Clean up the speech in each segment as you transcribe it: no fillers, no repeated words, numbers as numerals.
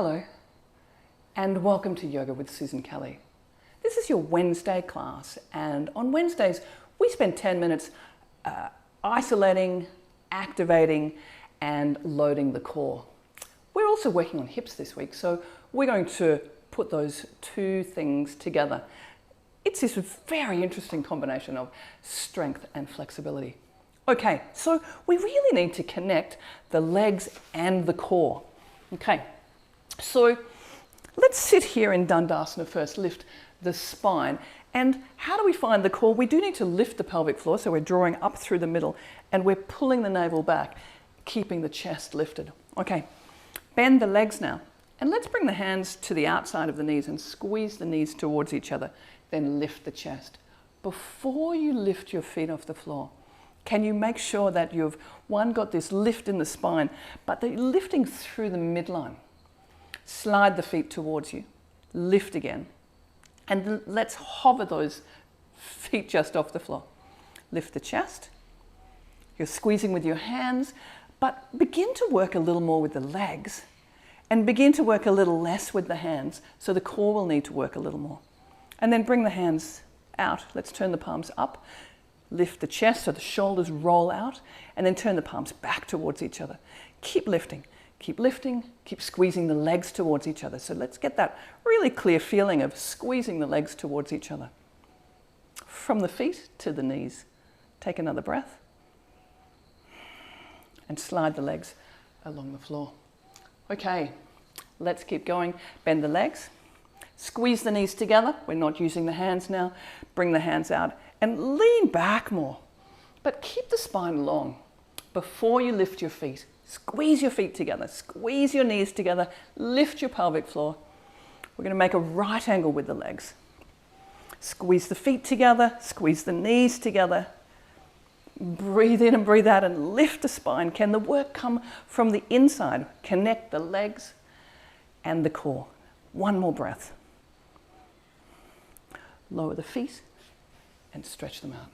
Hello, and welcome to Yoga with Susan Kelly. This is your Wednesday class, and on Wednesdays we spend 10 minutes isolating, activating, and loading the core. We're also working on hips this week, so we're going to put those two things together. It's this very interesting combination of strength and flexibility. Okay, so we really need to connect the legs and the core. Okay, so let's sit here in Dandasana first, lift the spine. And how do we find the core? We do need to lift the pelvic floor, so we're drawing up through the middle and we're pulling the navel back, keeping the chest lifted. Okay, bend the legs now. And let's bring the hands to the outside of the knees and squeeze the knees towards each other. Then lift the chest. Before you lift your feet off the floor, can you make sure that you've, one, got this lift in the spine, but that you're lifting through the midline? Slide the feet towards you. Lift again. And let's hover those feet just off the floor. Lift the chest. You're squeezing with your hands, but begin to work a little more with the legs and begin to work a little less with the hands, so the core will need to work a little more. And then bring the hands out. Let's turn the palms up. Lift the chest so the shoulders roll out, and then turn the palms back towards each other. Keep lifting, keep squeezing the legs towards each other. So let's get that really clear feeling of squeezing the legs towards each other. From the feet to the knees. Take another breath. And slide the legs along the floor. Okay, let's keep going. Bend the legs. Squeeze the knees together. We're not using the hands now. Bring the hands out and lean back more. But keep the spine long. Before you lift your feet, squeeze your feet together. Squeeze your knees together. Lift your pelvic floor. We're going to make a right angle with the legs. Squeeze the feet together. Squeeze the knees together. Breathe in and breathe out and lift the spine. Can the work come from the inside? Connect the legs and the core. One more breath. Lower the feet and stretch them out.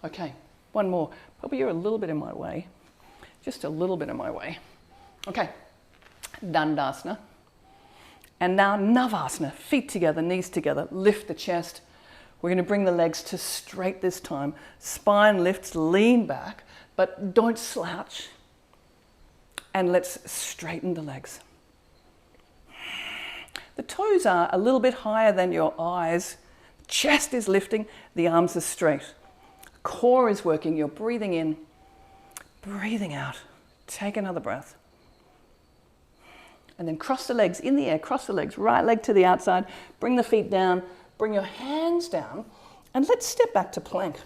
Okay, one more. Probably you're a little bit in my way. Just a little bit in my way. Okay, Dandasana. And now Navasana. Feet together, knees together. Lift the chest. We're going to bring the legs to straight this time. Spine lifts, lean back, but don't slouch. And let's straighten the legs. The toes are a little bit higher than your eyes. Chest is lifting, the arms are straight. Core is working, you're breathing in, breathing out. Take another breath. And then cross the legs in the air, cross the legs, right leg to the outside, bring the feet down, bring your hands down, and let's step back to plank.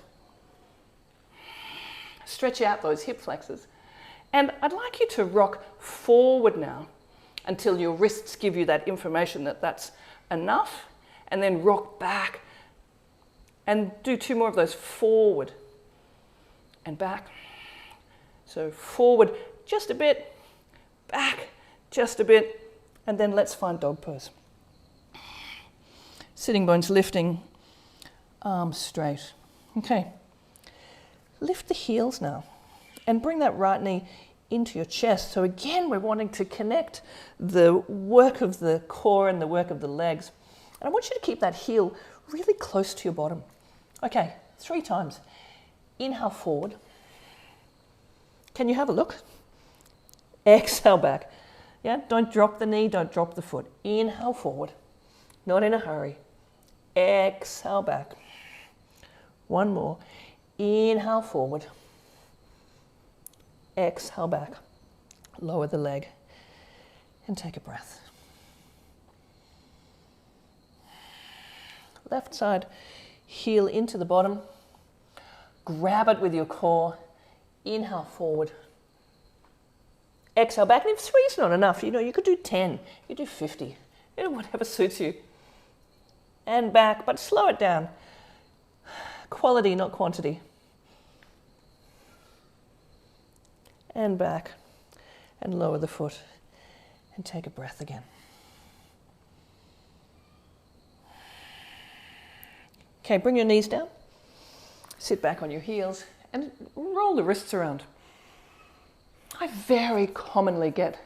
Stretch out those hip flexors. And I'd like you to rock forward now until your wrists give you that information that that's enough, and then rock back and do two more of those, forward and back. So forward just a bit, back just a bit, and then let's find dog pose. Sitting bones lifting, arms straight. Okay, lift the heels now and bring that right knee into your chest. So again, we're wanting to connect the work of the core and the work of the legs. And I want you to keep that heel really close to your bottom. Okay, 3 times. Inhale forward. Can you have a look? Exhale back. Yeah, don't drop the knee, don't drop the foot. Inhale forward. Not in a hurry. Exhale back. One more. Inhale forward. Exhale back. Lower the leg and take a breath. Left side, heel into the bottom. Grab it with your core. Inhale forward. Exhale back. And if 3 is not enough, you could do 10. You could do 50. Whatever suits you. And back, but slow it down. Quality, not quantity. And back. And lower the foot. And take a breath again. Okay, bring your knees down. Sit back on your heels and roll the wrists around. I very commonly get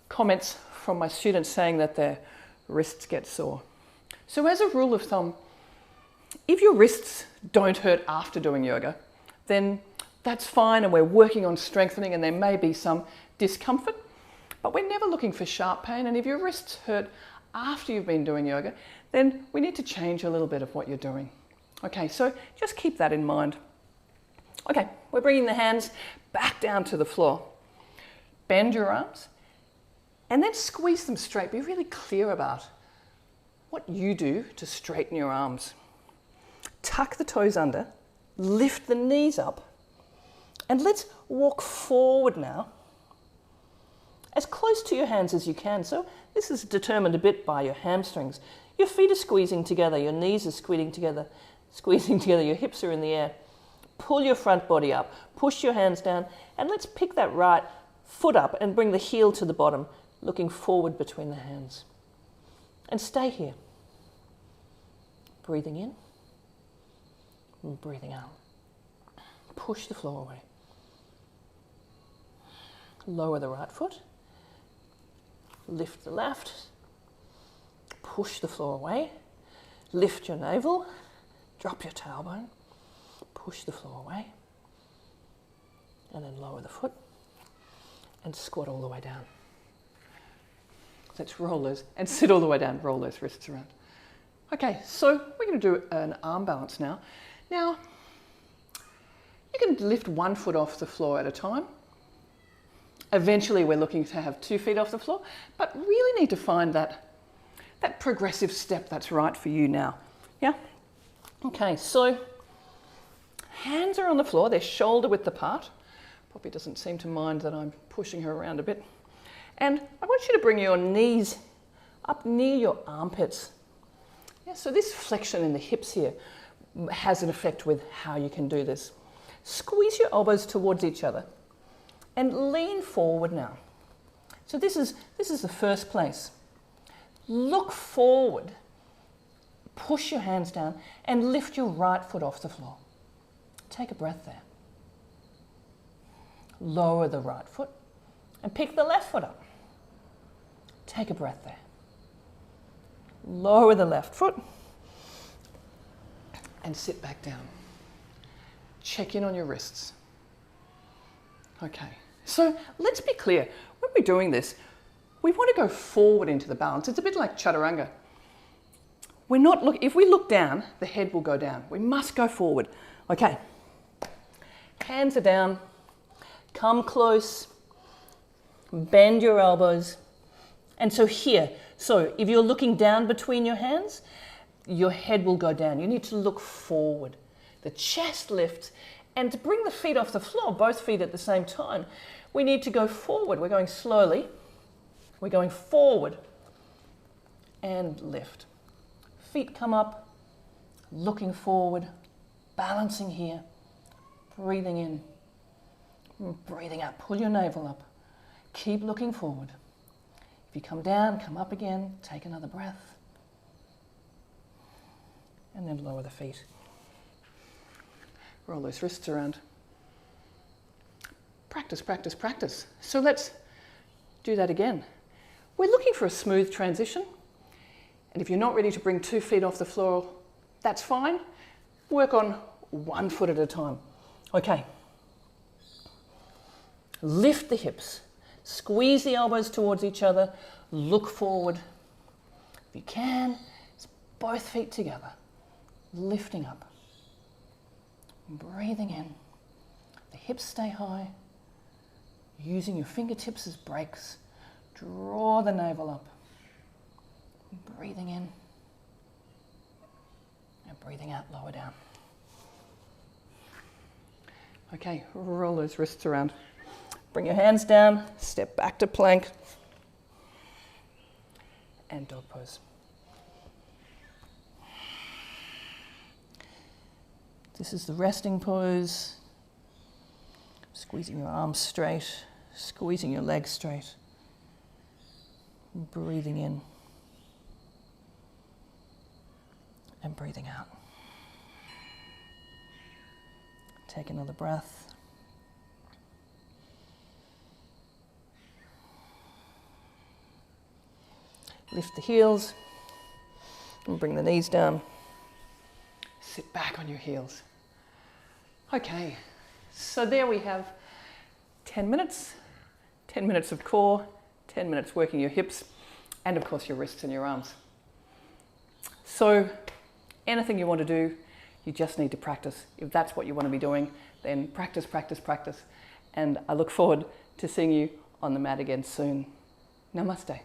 comments from my students saying that their wrists get sore. So as a rule of thumb, if your wrists don't hurt after doing yoga, then that's fine, and we're working on strengthening, and there may be some discomfort, but we're never looking for sharp pain. And if your wrists hurt after you've been doing yoga, then we need to change a little bit of what you're doing. Okay, so just keep that in mind. Okay, we're bringing the hands back down to the floor. Bend your arms and then squeeze them straight. Be really clear about what you do to straighten your arms. Tuck the toes under, lift the knees up, and let's walk forward now, as close to your hands as you can. So this is determined a bit by your hamstrings. Your feet are squeezing together, your knees are squeezing together, your hips are in the air. Pull your front body up, push your hands down, and let's pick that right foot up and bring the heel to the bottom, looking forward between the hands. And stay here. Breathing in and breathing out. Push the floor away. Lower the right foot. Lift the left. Push the floor away. Lift your navel. Drop your tailbone. Push the floor away. And then lower the foot. And squat all the way down. Let's roll those, and sit all the way down. Roll those wrists around. Okay, so we're going to do an arm balance now. Now, you can lift one foot off the floor at a time. Eventually, we're looking to have 2 feet off the floor, but really need to find that progressive step that's right for you now. Yeah? Okay, so hands are on the floor, they're shoulder width apart. Poppy doesn't seem to mind that I'm pushing her around a bit. And I want you to bring your knees up near your armpits. Yeah, so this flexion in the hips here has an effect with how you can do this. Squeeze your elbows towards each other and lean forward now. So this is the first place. Look forward, push your hands down and lift your right foot off the floor. Take a breath there. Lower the right foot and pick the left foot up. Take a breath there. Lower the left foot and sit back down. Check in on your wrists. Okay, so let's be clear. When we're doing this, we want to go forward into the balance. It's a bit like chaturanga. If we look down, the head will go down. We must go forward. Okay, hands are down. Come close. Bend your elbows. And so here, if you're looking down between your hands, your head will go down. You need to look forward. The chest lifts, and to bring the feet off the floor, both feet at the same time, we need to go forward. We're going slowly. We're going forward and lift. Feet come up, looking forward, balancing here, breathing in, breathing out. Pull your navel up. Keep looking forward. If you come down, come up again, take another breath, and then lower the feet. Roll those wrists around. Practice, practice, practice. So let's do that again. We're looking for a smooth transition. And if you're not ready to bring 2 feet off the floor, that's fine. Work on 1 foot at a time. Okay. Lift the hips. Squeeze the elbows towards each other. Look forward. If you can, it's both feet together. Lifting up. Breathing in. The hips stay high. Using your fingertips as brakes. Draw the navel up. Breathing in. And breathing out, lower down. Okay, roll those wrists around. Bring your hands down, step back to plank. And dog pose. This is the resting pose. Squeezing your arms straight, squeezing your legs straight. Breathing in. And breathing out. Take another breath. Lift the heels and bring the knees down. Sit back on your heels. Okay, so there we have 10 minutes. 10 minutes of core, 10 minutes working your hips, and of course your wrists and your arms. So anything you want to do, you just need to practice. If that's what you want to be doing, then practice, practice, practice. And I look forward to seeing you on the mat again soon. Namaste.